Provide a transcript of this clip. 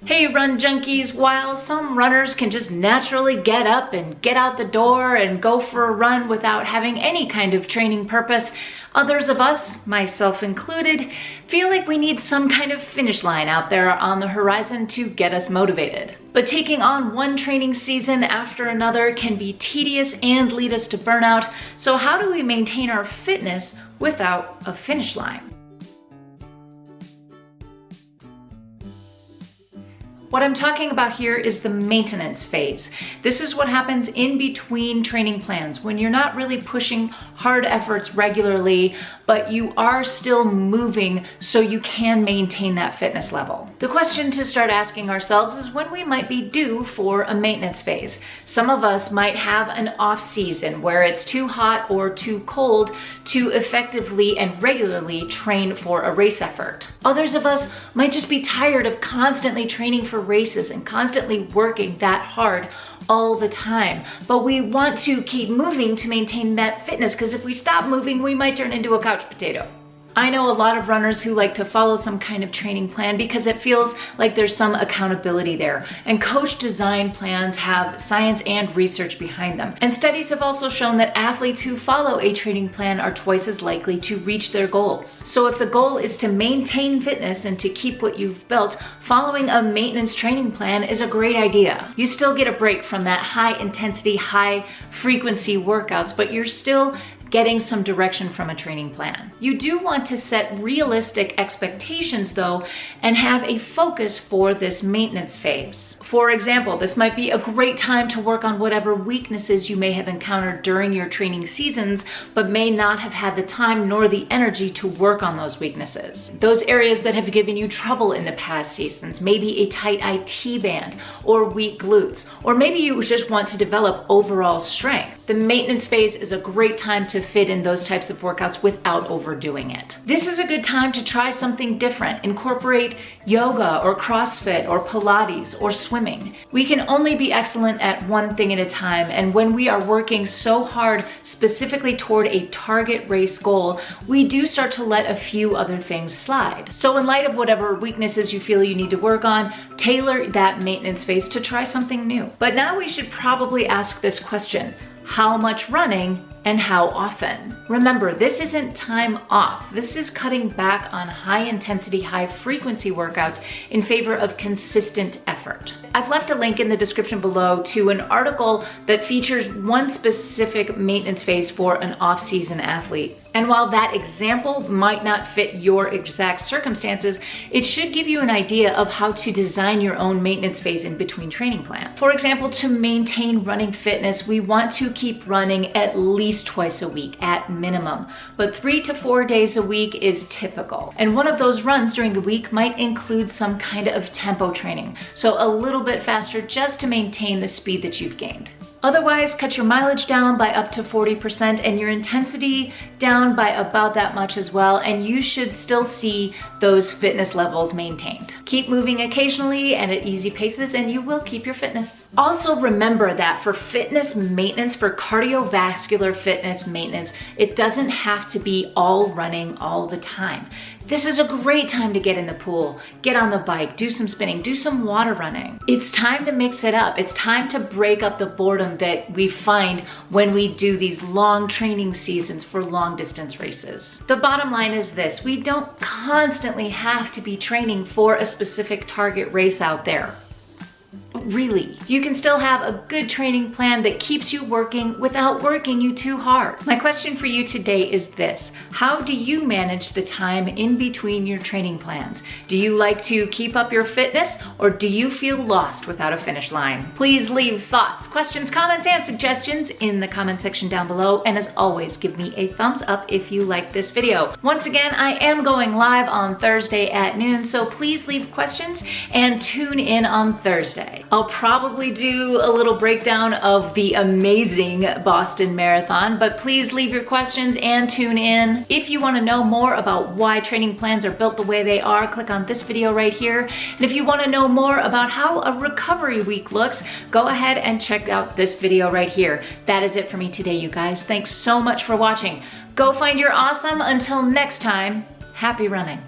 Hey run junkies, while some runners can just naturally get up and get out the door and go for a run without having any kind of training purpose, others of us, myself included, feel like we need some kind of finish line out there on the horizon to get us motivated. But taking on one training season after another can be tedious and lead us to burnout, so how do we maintain our fitness without a finish line? What I'm talking about here is the maintenance phase. This is what happens in between training plans when you're not really pushing hard efforts regularly, but you are still moving so you can maintain that fitness level. The question to start asking ourselves is when we might be due for a maintenance phase. Some of us might have an off season where it's too hot or too cold to effectively and regularly train for a race effort. Others of us might just be tired of constantly training for races and constantly working that hard all the time. But we want to keep moving to maintain that fitness, because if we stop moving, we might turn into a couch potato. I know a lot of runners who like to follow some kind of training plan because it feels like there's some accountability there. And coach design plans have science and research behind them. And studies have also shown that athletes who follow a training plan are twice as likely to reach their goals. So if the goal is to maintain fitness and to keep what you've built, following a maintenance training plan is a great idea. You still get a break from that high intensity, high frequency workouts, but you're still getting some direction from a training plan. You do want to set realistic expectations though, and have a focus for this maintenance phase. For example, this might be a great time to work on whatever weaknesses you may have encountered during your training seasons, but may not have had the time nor the energy to work on those weaknesses. Those areas that have given you trouble in the past seasons, maybe a tight IT band or weak glutes, or maybe you just want to develop overall strength. The maintenance phase is a great time to fit in those types of workouts without overdoing it. This is a good time to try something different. Incorporate yoga or CrossFit or Pilates or swimming. We can only be excellent at one thing at a time, and when we are working so hard specifically toward a target race goal, we do start to let a few other things slide. So in light of whatever weaknesses you feel you need to work on, tailor that maintenance phase to try something new. But now we should probably ask this question: how much running and how often? Remember, this isn't time off. This is cutting back on high intensity, high frequency workouts in favor of consistent effort. I've left a link in the description below to an article that features one specific maintenance phase for an off-season athlete. And while that example might not fit your exact circumstances, it should give you an idea of how to design your own maintenance phase in between training plans. For example, to maintain running fitness, we want to keep running at least twice a week at minimum, but 3 to 4 days a week is typical. And one of those runs during the week might include some kind of tempo training, so a little bit faster just to maintain the speed that you've gained. Otherwise, cut your mileage down by up to 40% and your intensity down by about that much as well, and you should still see those fitness levels maintained. Keep moving occasionally and at easy paces, and you will keep your fitness. Also remember that for fitness maintenance, for cardiovascular fitness maintenance, it doesn't have to be all running all the time. This is a great time to get in the pool, get on the bike, do some spinning, do some water running. It's time to mix it up. It's time to break up the boredom that we find when we do these long training seasons for long distance races. The bottom line is this: we don't constantly have to be training for a specific target race out there. Really, you can still have a good training plan that keeps you working without working you too hard. My question for you today is this: how do you manage the time in between your training plans? Do you like to keep up your fitness, or do you feel lost without a finish line? Please leave thoughts, questions, comments, and suggestions in the comment section down below. And as always, give me a thumbs up if you like this video. Once again, I am going live on Thursday at noon, so please leave questions and tune in on Thursday. I'll probably do a little breakdown of the amazing Boston Marathon, but please leave your questions and tune in. If you want to know more about why training plans are built the way they are, click on this video right here. And if you want to know more about how a recovery week looks, go ahead and check out this video right here. That is it for me today, you guys. Thanks so much for watching. Go find your awesome. Until next time, happy running.